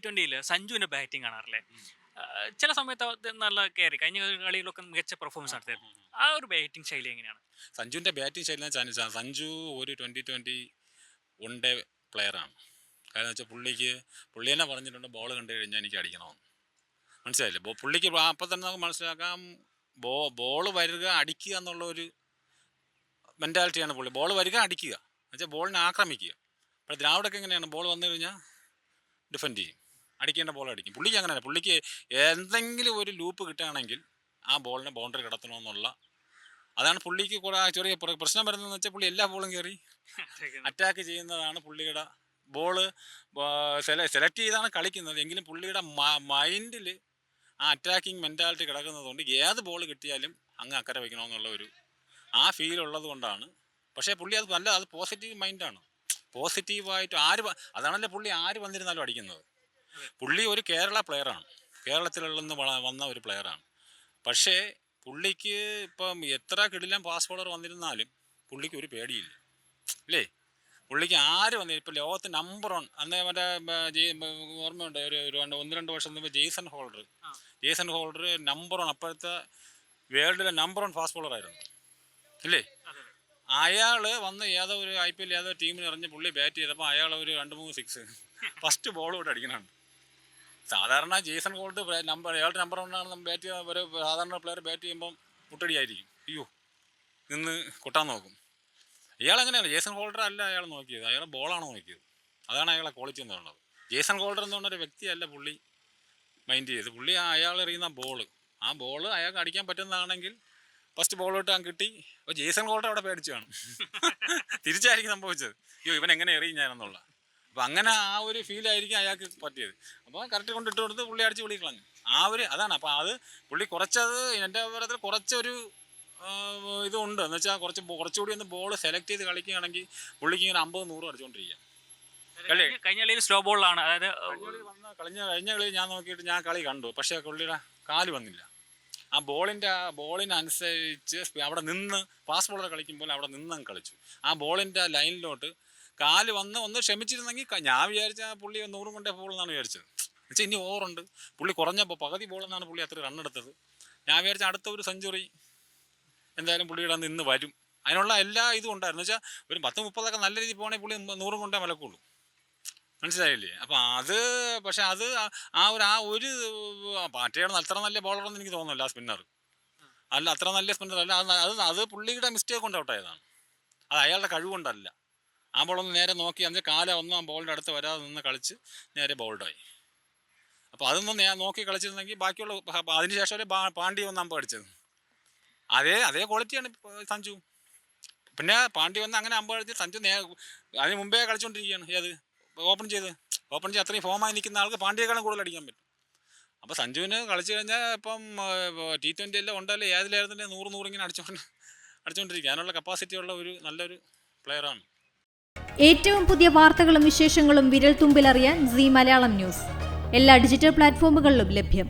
T20 സഞ്ജുവിന്റെ batting കാണാറില്ലേ? ചില സമയത്ത് അത് നല്ല കയറി കഴിഞ്ഞ കളിയിലൊക്കെ മികച്ച പെർഫോമൻസ് നടത്തിയത്. ആ ഒരു ബാറ്റിംഗ് ശൈലി എങ്ങനെയാണ്? സഞ്ജുവിൻ്റെ ബാറ്റിംഗ് ശൈലി എന്ന് വെച്ചാൽ സഞ്ജു ഒരു 2020 വൺ ഡേ പ്ലെയറാണ്. കാരണം വെച്ചാൽ പുള്ളി തന്നെ പറഞ്ഞിട്ടുണ്ട് ബോൾ കണ്ടു കഴിഞ്ഞാൽ എനിക്ക് അടിക്കണമെന്ന്. മനസ്സിലായില്ലേ? പുള്ളിക്ക് അപ്പം തന്നെ നമുക്ക് മനസ്സിലാക്കാം ബോൾ വരിക അടിക്കുക എന്നുള്ള ഒരു മെൻറ്റാലിറ്റിയാണ് പുള്ളി. ബോൾ വരിക അടിക്കുക എന്നുവെച്ചാൽ ബോളിനെ ആക്രമിക്കുക. അപ്പോൾ ദ്രാവിഡൊക്കെ എങ്ങനെയാണ് ബോൾ വന്നു കഴിഞ്ഞാൽ ഡിഫെൻഡ് ചെയ്യും, അടിക്കേണ്ട ബോൾ അടിക്കും. പുള്ളിക്ക് അങ്ങനെയല്ല. പുള്ളിക്ക് എന്തെങ്കിലും ഒരു ലൂപ്പ് കിട്ടുകയാണെങ്കിൽ ആ ബോളിനെ ബൗണ്ടറി കിടത്തണമെന്നുള്ള അതാണ് പുള്ളിക്ക് ചെറിയ പ്രശ്നം വരുന്നതെന്ന് വെച്ചാൽ പുള്ളി എല്ലാ ബോളും കയറി അറ്റാക്ക് ചെയ്യുന്നതാണ് പുള്ളിയുടെ ബോള് സെലക്ട് ചെയ്താണ് കളിക്കുന്നത്. എങ്കിലും പുള്ളിയുടെ മൈൻഡിൽ ആ അറ്റാക്കിങ് മെൻറ്റാലിറ്റി കിടക്കുന്നതുകൊണ്ട് ഏത് ബോൾ കിട്ടിയാലും അങ്ങ് അക്കരെ വയ്ക്കണമെന്നുള്ള ഒരു ആ ഫീൽ ഉള്ളത് കൊണ്ടാണ്. പക്ഷേ പുള്ളി അത് പോസിറ്റീവ് മൈൻഡാണ്. പോസിറ്റീവായിട്ട് അതാണല്ലോ പുള്ളി ആര് വന്നിരുന്നാലും അടിക്കുന്നത്. പുള്ളി ഒരു കേരള പ്ലെയറാണ്, കേരളത്തിൽ നിന്ന് വന്ന ഒരു പ്ലെയറാണ്. പക്ഷേ പുള്ളിക്ക് ഇപ്പം എത്ര കിടിലം ഫാസ്റ്റ് ബോളർ വന്നിരുന്നാലും പുള്ളിക്ക് ഒരു പേടിയില്ല, അല്ലേ? പുള്ളിക്ക് ആര് വന്നില്ല. ഇപ്പോൾ ലോകത്ത് നമ്പർ 1 അന്ന് മറ്റേ ഓർമ്മയുണ്ട്, ഒരു 1-2 വർഷം മുമ്പ് ജെയ്സൺ ഹോൾഡർ നമ്പർ 1 അപ്പോഴത്തെ വേൾഡിലെ നമ്പർ 1 ഫാസ്റ്റ് ബോളറായിരുന്നു, അല്ലേ? അയാൾ വന്ന് ഏതോ ഒരു IPL ഏതോ ടീമിന് എറിഞ്ഞ് പുള്ളി ബാറ്റ് ചെയ്തപ്പോൾ അയാൾ ഒരു 2-3 6 ഫസ്റ്റ് ബോളോട്ട് അടിക്കണുണ്ട്. സാധാരണ ജെയ്സൺ ഹോൾഡ് അയാളുടെ നമ്പർ 1 ആണ് ബാറ്റ് ചെയ്യുന്ന ഒരു സാധാരണ പ്ലെയർ ബാറ്റ് ചെയ്യുമ്പം മുട്ടടിയായിരിക്കും, അയ്യോ നിന്ന് കൊട്ടാൻ നോക്കും. ഇയാൾ അങ്ങനെയല്ല. ജെയ്സൺ ഹോൾഡർ അല്ല അയാൾ നോക്കിയത്, അയാൾ ബോളാണ് നോക്കിയത്. അതാണ് അയാളെ ക്വാളിറ്റി എന്ന് പറയുന്നത്. ജെയ്സൺ ഹോൾഡർ എന്ന് പറഞ്ഞൊരു വ്യക്തിയല്ല പുള്ളി മൈൻഡ് ചെയ്ത്. പുള്ളി അയാൾ എറിയുന്ന ആ ബോൾ അയാൾക്ക് അടിക്കാൻ പറ്റുന്നതാണെങ്കിൽ ഫസ്റ്റ് ബോളോട്ട് അങ്ങ് കിട്ടി. അപ്പോൾ ജെയ്സൺ ഹോൾഡർ അവിടെ പേടിച്ചു കാണും. തിരിച്ചായിരിക്കും സംഭവിച്ചത്, അയ്യോ ഇവൻ എങ്ങനെ എറിയും ഞാനെന്നുള്ള. അപ്പോൾ അങ്ങനെ ആ ഒരു ഫീലായിരിക്കും അയാൾക്ക് പറ്റിയത്. അപ്പോൾ കറക്റ്റ് കൊണ്ടിട്ട് കൊടുത്ത് പുള്ളി അടിച്ച് പുള്ളി കളഞ്ഞു. അതാണ്. അപ്പോൾ അത് പുള്ളി കുറച്ചത് എൻ്റെ അഭിപ്രായത്തിൽ കുറച്ചൊരു ഇതുണ്ട് എന്ന് വെച്ചാൽ കുറച്ചുകൂടി ഒന്ന് ബോൾ സെലക്ട് ചെയ്ത് കളിക്കുകയാണെങ്കിൽ പുള്ളിക്ക് ഇങ്ങനെ 50-100 അടിച്ചുകൊണ്ടിരിക്കുക. കഴിഞ്ഞ കളിയിൽ സ്ലോ ബോളാണ്. അതായത് കഴിഞ്ഞ കളി ഞാൻ നോക്കിയിട്ട് ഞാൻ കളി കണ്ടു. പക്ഷേ പുള്ളിയുടെ കാല് വന്നില്ല. ആ ബോളിനനുസരിച്ച് അവിടെ നിന്ന് ഫാസ്റ്റ് ബോളർ കളിക്കുമ്പോൾ അവിടെ നിന്ന് കളിച്ചു. ആ ബോളിൻ്റെ ലൈനിലോട്ട് കാല് വന്ന് ഒന്ന് ക്ഷമിച്ചിരുന്നെങ്കിൽ ഞാൻ വിചാരിച്ച പുള്ളി 100 കൊണ്ടേ ബോൾ എന്നാണ് വിചാരിച്ചത്. എന്നുവെച്ചാൽ ഇനി ഓവറുണ്ട്. പുള്ളി കുറഞ്ഞപ്പോൾ പകുതി ബോളെന്നാണ് പുള്ളി അത്ര റണ്ണെടുത്തത്. ഞാൻ വിചാരിച്ച അടുത്ത ഒരു സെഞ്ചുറി എന്തായാലും പുള്ളിയുടെ നിന്ന് വരും. അതിനുള്ള എല്ലാ ഇതും ഉണ്ടായിരുന്നു. വെച്ചാൽ ഒരു 10-30 നല്ല രീതിയിൽ പോകണമെങ്കിൽ പുള്ളി 100 കൊണ്ടേ മലക്കുള്ളൂ. മനസ്സിലായില്ലേ? അപ്പം പക്ഷെ ആ ഒരു പാറ്റയുടെ അത്ര നല്ല ബോളറൊന്നും എനിക്ക് തോന്നുന്നില്ല. ആ സ്പിന്നർ അല്ല, അത്ര നല്ല സ്പിന്നർ അല്ല. അത് പുള്ളിയുടെ മിസ്റ്റേക്ക് കൊണ്ട് ഔട്ടായതാണ്. അത് അയാളുടെ കഴിവുകൊണ്ടല്ല. ആ ബോളൊന്ന് നേരെ നോക്കി അതിൻ്റെ ഒന്നും ആ ബോളിൻ്റെ അടുത്ത് വരാതെ നിന്ന് കളിച്ച് നേരെ ബോൾഡായി. അപ്പോൾ അതൊന്നും ഞാൻ നോക്കി കളിച്ചിരുന്നെങ്കിൽ ബാക്കിയുള്ള അതിന് ശേഷം പാണ്ഡ്യ വന്ന് അമ്പ അടിച്ചത്. അതേ ക്വാളിറ്റിയാണ് സഞ്ജു. പിന്നെ പാണ്ഡ്യ വന്ന് അങ്ങനെ അമ്പ അടിച്ച് സഞ്ജു അതിന് മുമ്പേ കളിച്ചുകൊണ്ടിരിക്കുകയാണ്. ഓപ്പൺ ചെയ്ത് അത്രയും ഫോമായി നിൽക്കുന്ന ആൾക്ക് പാണ്ഡ്യക്കാളും കൂടുതൽ അടിക്കാൻ പറ്റും. അപ്പോൾ സഞ്ജുവിന് കളിച്ചു കഴിഞ്ഞാൽ ഇപ്പം T20 എല്ലാം ഉണ്ടല്ലോ, ഏതിലായിരുന്നില്ല 100 ഇങ്ങനെ അടിച്ചുകൊണ്ടിരിക്കുക. അതിനുള്ള കപ്പാസിറ്റി ഉള്ള ഒരു നല്ലൊരു പ്ലെയറാണ്. ഏറ്റവും പുതിയ വാർത്തകളും വിശേഷങ്ങളും വിരൽ തുമ്പിലറിയാൻ Zee മലയാളം ന്യൂസ് എല്ലാ ഡിജിറ്റൽ പ്ലാറ്റ്ഫോമുകളിലും ലഭ്യം.